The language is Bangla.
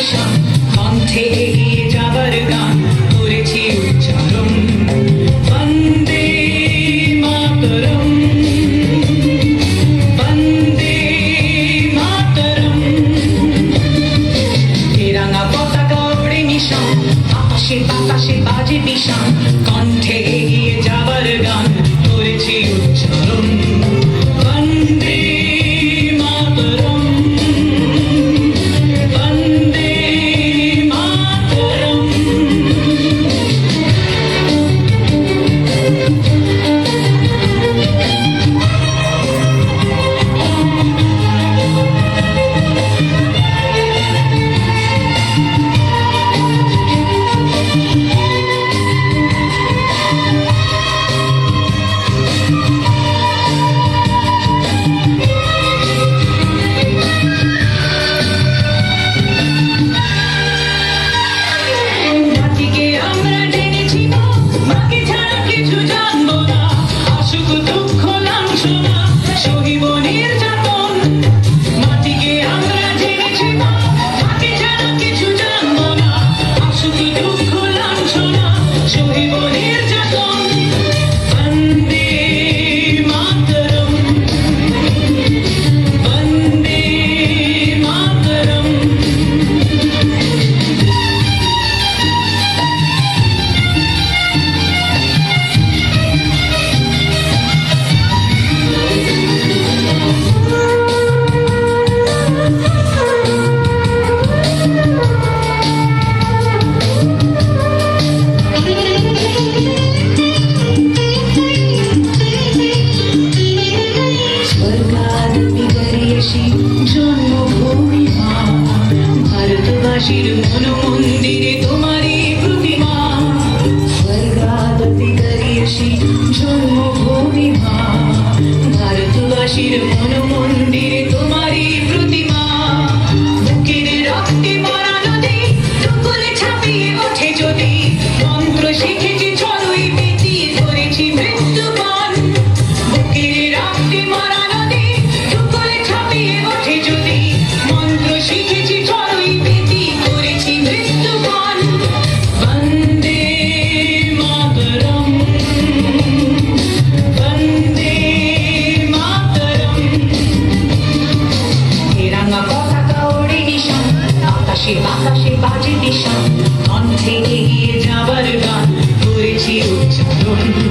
নিশান কণ্ঠে এগিয়ে যাবার গান করেছি উচ্চারণ বন্দে মাতরম বন্দে মাতরম তেরাঙ্গা পতাকা ওড়ে নিশান আকাশে বাতাসে বাজে নিশান কণ্ঠে এগিয়ে যাবার গান করেছি উচ্চারণ বন্দে মাতরম বন্দে মাতরম মাটিকে আমরা জেনেছি মাকে ছাড়া কিছু জানবো না অসুখ দুঃখ লাঞ্ছনা সহিব নির্যাতন মাটিকে আমরা জেনেছি মাকে ছাড়া কিছু জানবো না অসুখ দুঃখ লাঞ্ছনা সহিব নির্যাতন বন্দে মাতরম বন্দে মাতরম জন্মভূমি মা ভারতবাসীর মন মন্দিরে তোমারই প্রতিমা স্বর্গাদপি গরিয়সী জন্মভূমি মা ভারতবাসীর মন মন্দিরে তোমারই প্রতিমা বুকের রক্তে মরা নদী টুকুলে ছাপিয়ে ওঠে যদি মন্ত্র শিখেছি চড়ুই পেটি ধরেছি মৃত্যুপণ বুকের রক্তে মরা নদী টুকুলে ছাপিয়ে ওঠে যদি মন্ত্র শিখেছি চড়ুই পেটি করেছি মৃত্যুপণ বন্দে মাতরম বন্দে মাতরম তেরাঙ্গা পতাকা ওড়ে নিশান আকাশে বাতাসে বাজে নিশান কণ্ঠে এগিয়ে যাবার গান করেছি উচ্চারণ